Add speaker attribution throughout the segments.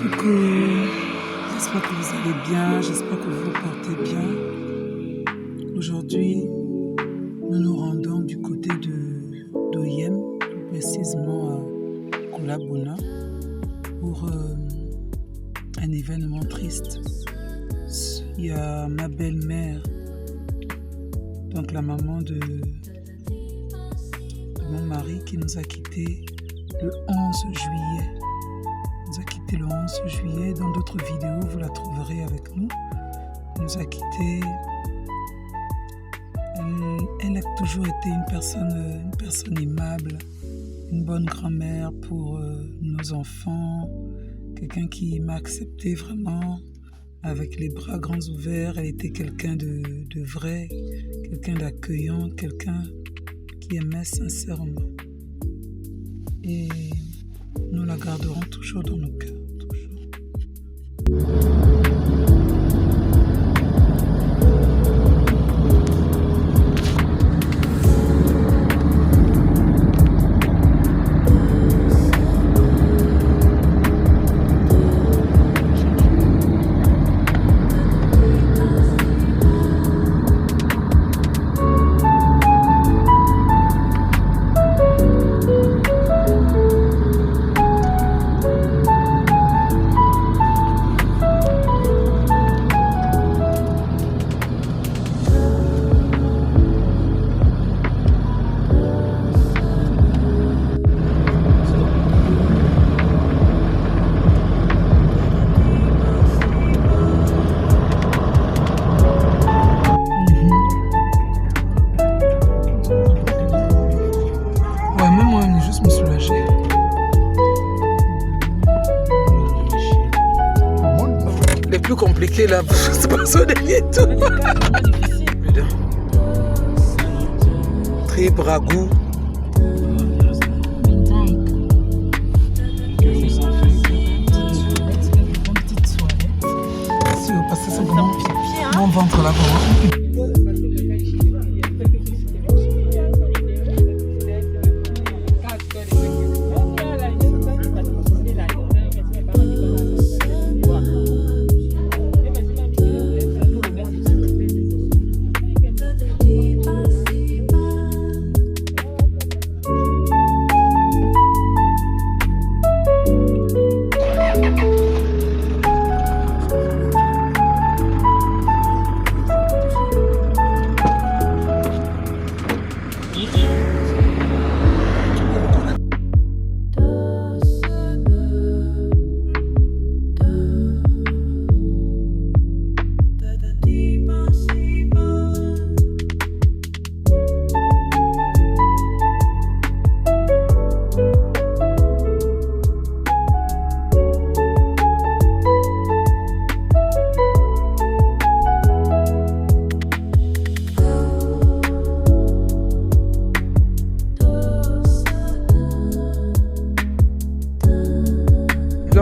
Speaker 1: Coucou, j'espère que vous allez bien, j'espère que vous vous portez bien. Aujourd'hui, nous nous rendons du côté d'Oyem, plus précisément à Koulabona, pour un événement triste. Il y a ma belle-mère, donc la maman de mon mari, qui nous a quittés le 11 juillet. Elle nous a quittés le 11 juillet. Dans d'autres vidéos, vous la trouverez avec nous. Elle nous a quittés. Elle a toujours été une personne aimable, une bonne grand-mère pour nos enfants, quelqu'un qui m'a accepté vraiment avec les bras grands ouverts. Elle était quelqu'un de vrai, quelqu'un d'accueillant, quelqu'un qui aimait sincèrement. Et nous la garderons toujours dans nos cœurs. Plus compliqué là, c'est pas ça au dernier tour. Très bragou. Si vous passez simplement mon ventre là.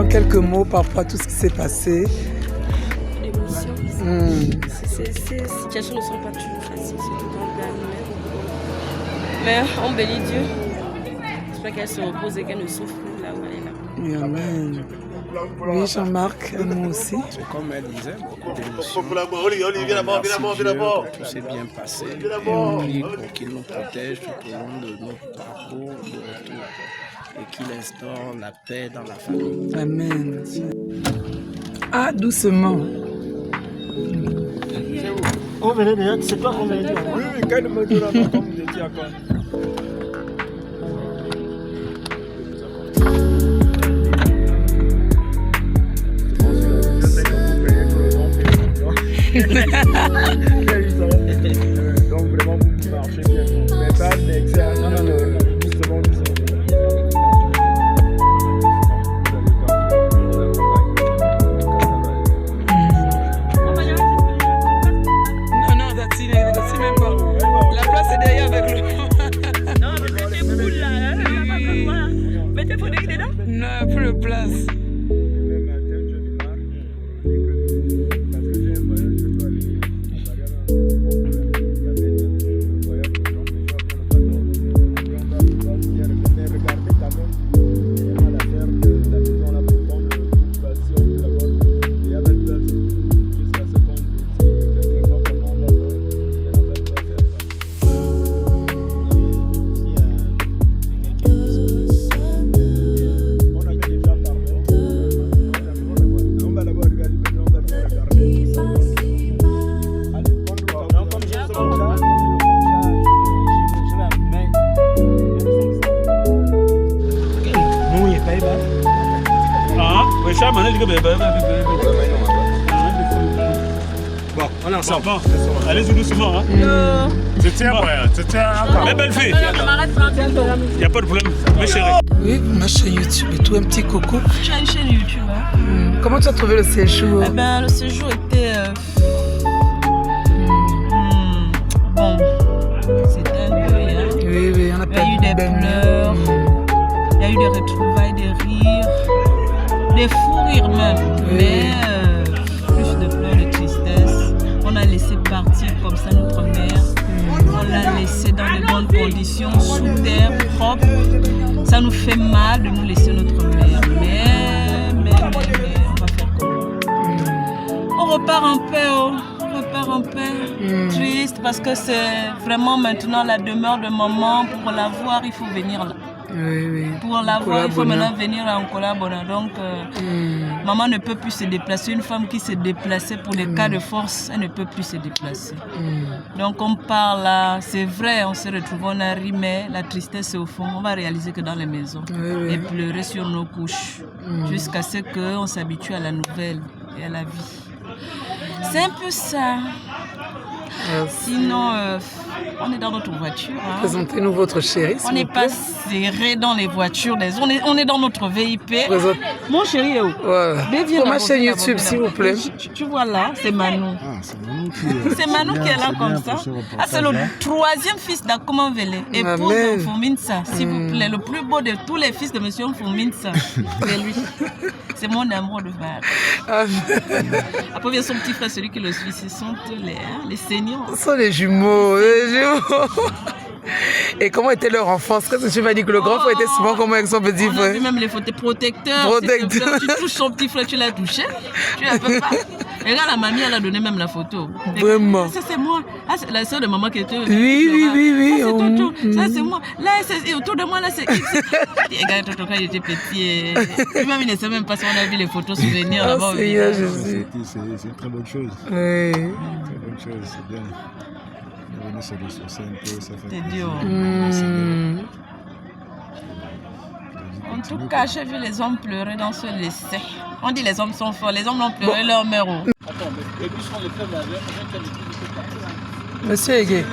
Speaker 1: Quelques mots par rapport à tout ce qui s'est passé.
Speaker 2: L'émotion. Ces situations ne sont pas toujours faciles, surtout dans le dernier. Mais on bénit Dieu. J'espère qu'elle se repose et qu'elle ne souffre plus là où elle est là.
Speaker 1: Oui, amen. Oui, Jean-Marc, moi aussi.
Speaker 3: C'est comme elle disait, beaucoup d'émotions. Tout s'est bien passé. Et on prie pour qu'il nous protège tout au long de notre parcours de retour. Et qu'il instaure la paix dans la famille.
Speaker 1: Amen. Ah, doucement.
Speaker 4: On venait déjà, c'est toi qu'on venait dire. Oui, quand il me dit là-bas, comme je dis encore. Donc vraiment, vous marchez bien. Mais pas d'excès. Non.
Speaker 1: Non, plus de place.
Speaker 5: Bon, on est ensemble. Allez-y doucement. Hein. Tu tiens, mais belle fille. Il n'y a pas de problème. Mes chéris.
Speaker 1: Oui, ma chaîne YouTube et tout, un petit coco.
Speaker 2: Tu as une chaîne YouTube. Hein?
Speaker 1: Comment tu as trouvé le séjour?
Speaker 2: Eh ben, le séjour était... bon, c'était un peu... Hein?
Speaker 1: Oui, on a
Speaker 2: il y a eu des pleurs, il y a eu des retrouvailles, des rires, des fous rires même. Oui. Mais plus de pleurs, de tristesse. On a laissé partir comme ça notre mère. On l'a laissé dans de bonnes conditions, sous terre, propre. Ça nous fait mal de nous laisser notre mère. Mais on va faire comment? On repart en paix, on repart en paix. Triste parce que c'est vraiment maintenant la demeure de maman. Pour la voir, il faut venir là.
Speaker 1: Oui.
Speaker 2: Pour la voir, il faut maintenant venir à Ankola Bona. Donc, maman ne peut plus se déplacer. Une femme qui s'est déplacée pour des cas de force, elle ne peut plus se déplacer. Donc, on part là. C'est vrai, on se retrouve, on a ri, mais la tristesse est au fond. On va réaliser que dans les maisons. Et pleurer sur nos couches. Jusqu'à ce qu'on s'habitue à la nouvelle et à la vie. C'est un peu ça. Sinon, on est dans notre voiture. Hein.
Speaker 1: Présentez-nous votre chéri.
Speaker 2: On n'est pas serré dans les voitures. On est dans notre VIP. Mon chéri est où?
Speaker 1: Voilà. Pour ma chaîne YouTube, s'il vous plaît.
Speaker 2: Tu vois là, c'est Manou. C'est Manou qui est là comme ça. Ah, c'est le troisième fils d'Akouman Vélé. Épouse de Fouminsa, s'il vous plaît. Le plus beau de tous les fils de monsieur Fouminsa. C'est lui. C'est mon amour de frère. Après vient son petit frère, celui qui le suit. Ce sont les seniors.
Speaker 1: Ce sont les jumeaux. Et comment était leur enfance? Quand tu m'as dit que le grand frère était souvent comme avec son petit frère.
Speaker 2: On a vu même les photos protecteurs. Tu touches son petit frère, tu l'as touché. Tu ne peux pas. Et là, la mamie, elle a donné même la photo.
Speaker 1: Vraiment.
Speaker 2: Ça, c'est moi. Ah, c'est la soeur de maman qui était.
Speaker 1: Oui.
Speaker 2: Ça, c'est Toto. Ça, c'est moi. Là, c'est autour de moi, là, c'est X. Regarde, Toto, quand il était petit. Lui-même, il ne sait même pas si on a vu les photos souvenirs là-bas.
Speaker 4: C'est une très bonne chose.
Speaker 1: Oui.
Speaker 4: Très bonne chose, c'est bien.
Speaker 2: C'est dur. En tout cas, j'ai vu les hommes pleurer dans ce lycée. On dit les hommes sont forts, les hommes ont pleuré leur mère.
Speaker 1: Monsieur Ege.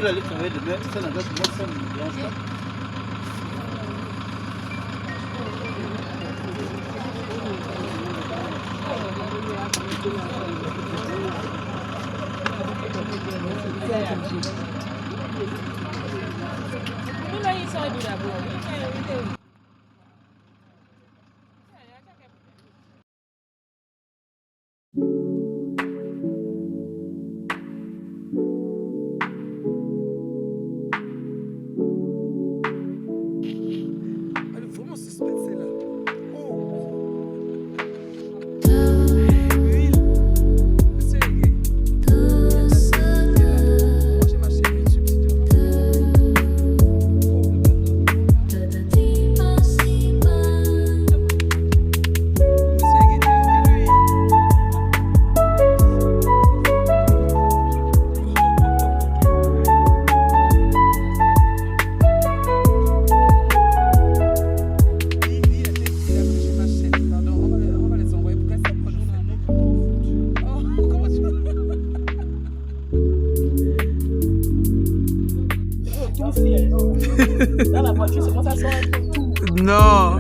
Speaker 2: Dans la voiture, c'est comme ça sort tout.
Speaker 1: Non.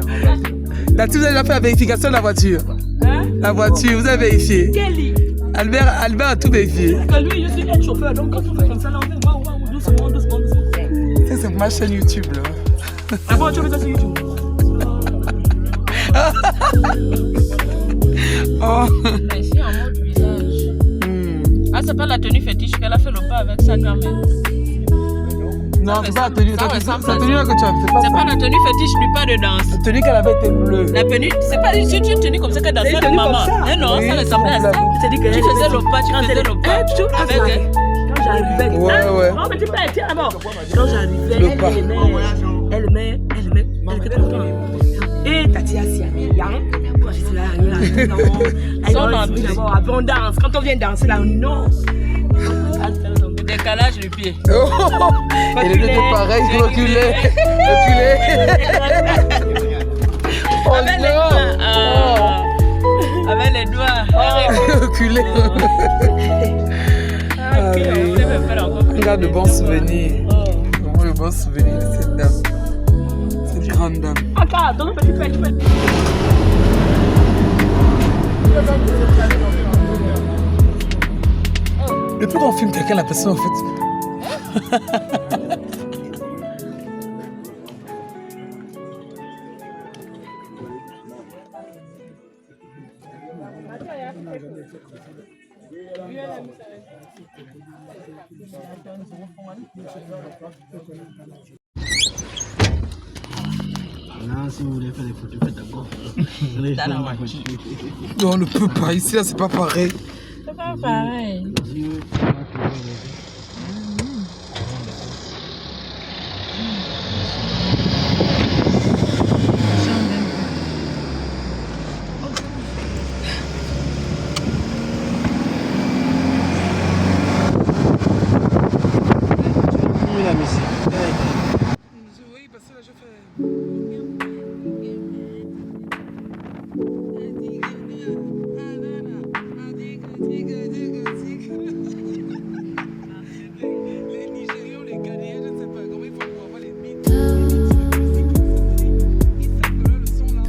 Speaker 1: Là, tu vous avez déjà fait la vérification de la voiture?
Speaker 2: Hein?
Speaker 1: La voiture, vous avez vérifié?
Speaker 2: Kelly.
Speaker 1: Albert a tout vérifié.
Speaker 2: Parce que lui, je suis un chauffeur, donc quand on fait comme ça, là, on fait waouh, doucement.
Speaker 1: Ça, c'est ma chaîne YouTube, là.
Speaker 2: Ah bon, tu fais ça sur YouTube?
Speaker 1: Oh.
Speaker 2: Mais ici, en mode visage. Ah, c'est pas la tenue fétiche qu'elle a fait le pas avec sa grand-mère.
Speaker 1: Non, c'est pas la tenue. La tenue là que tu as fait.
Speaker 2: C'est pas la tenue fétiche du pas de danse.
Speaker 1: La tenue qu'elle avait était bleue.
Speaker 2: La tenue, c'est pas une tenue comme ça qu'elle dansait avec maman. Eh non, ça ressemblait à ça. Tu faisais le pas, avec elle.
Speaker 6: Quand j'arrivais,
Speaker 1: ouais.
Speaker 6: Non, mais tu peux être là-bas. Quand j'arrivais, elle aimait, elle était contente. Et Tati Assia, quand j'étais là, elle d'abord abondance. Quand on vient danser là, non.
Speaker 2: Décalage du pied.
Speaker 1: Et les deux étaient pareils, reculés. Oh non.
Speaker 2: Avec les doigts.
Speaker 1: Reculé. Ah oui. On garde de bons souvenirs. Vraiment de bons souvenirs de cette dame. Cette grande dame. Depuis qu'on filme quelqu'un, la personne en fait.
Speaker 3: Non, si vous voulez faire des photos, faites d'abord.
Speaker 1: Non, on ne peut pas. Ici, là, c'est pas pareil.
Speaker 2: C'est pas pareil.
Speaker 3: La musique.
Speaker 1: Oui, parce que là, je fais. Les Nigérians, les Ghanéens, je ne sais pas comment ils font pour avoir les mythes. Ils savent que là, le son là.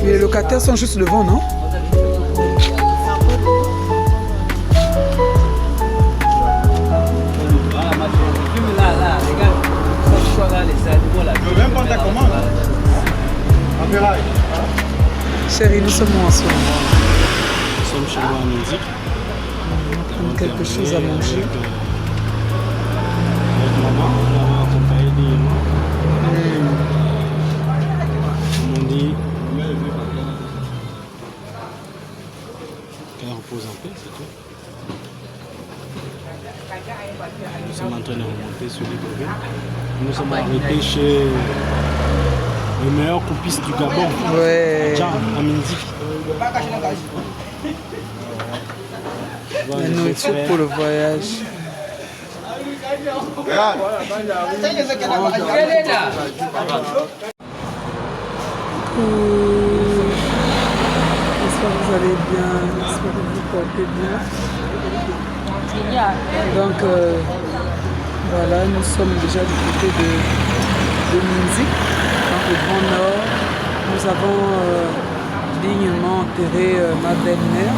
Speaker 1: Les locataires sont juste devant, non? Chérie, nous sommes où en ce moment?
Speaker 3: Nous sommes chez moi à Midi.
Speaker 1: On va prendre quelque chose à manger.
Speaker 3: Avec maman, on va accompagner des gens. On dit qu'elle repose en paix, c'est tout. Nous sommes en train de remonter sur les Gobelins. Nous sommes arrêtés chez le meilleur coupiste du Gabon,
Speaker 1: Ouais.
Speaker 3: Jean Amindi.
Speaker 1: La nourriture pour le voyage. J'espère que vous allez bien, j'espère que vous vous portez bien. Donc voilà, nous sommes déjà du côté de Minzik, dans le Grand Nord. Nous avons dignement enterré ma belle-mère,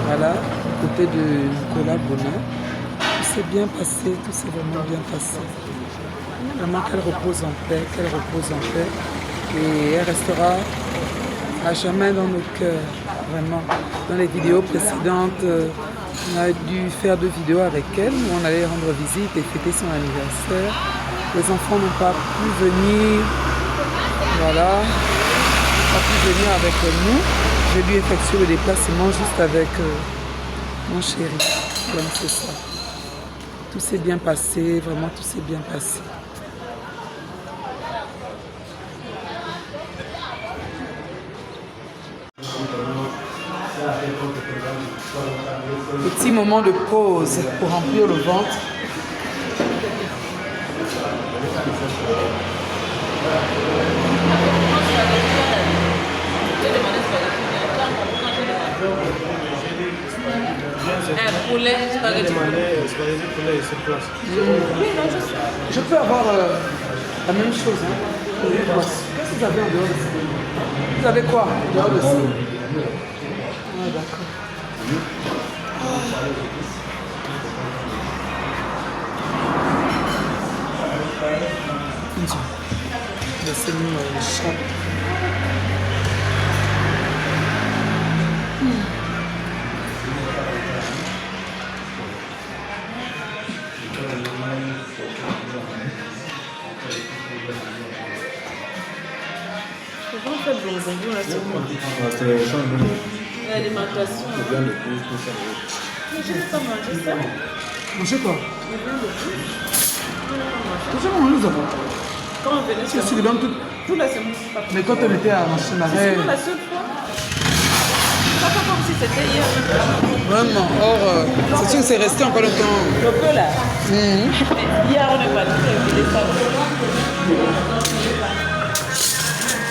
Speaker 1: voilà, du côté de Nicolas Bonin. Tout s'est bien passé, tout s'est vraiment bien passé. Vraiment qu'elle repose en paix, et elle restera à jamais dans nos cœurs, vraiment. Dans les vidéos précédentes, on a dû faire 2 vidéos avec elle où on allait rendre visite et fêter son anniversaire. Les enfants n'ont pas pu venir, voilà, pas pu venir avec nous. J'ai dû effectuer le déplacement juste avec mon chéri. Donc c'est ça. Tout s'est bien passé, vraiment tout s'est bien passé. Petit moment de pause pour remplir le ventre.
Speaker 2: Un poulet, spaghetti poulet.
Speaker 1: Je peux avoir la même chose. Hein. Qu'est-ce que vous avez en dehors de ça? Vous avez quoi en dehors de ça? Ah, d'accord. Laissez-nous le chat.
Speaker 2: Comment on fait le bonjour là sur moi? L'alimentation. Mais je ne vais pas manger ça.
Speaker 1: Manger quoi? Tout ça, nous avons.
Speaker 2: Quand on venait sur
Speaker 1: C'est donc
Speaker 2: tout la semaine.
Speaker 1: Mais quand on était à Machimaré.
Speaker 2: C'est la seule fois. C'est pas comme si c'était hier.
Speaker 1: Vraiment, or, c'est sûr que c'est resté encore longtemps.
Speaker 2: Le peu là. Hier, on est parti avec les femmes.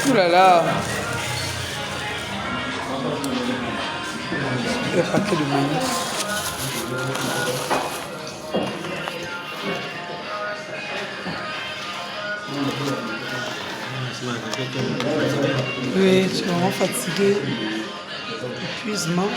Speaker 1: Ouh là là. Le paquet de maïs. Oui, je suis vraiment fatiguée. Épuisement.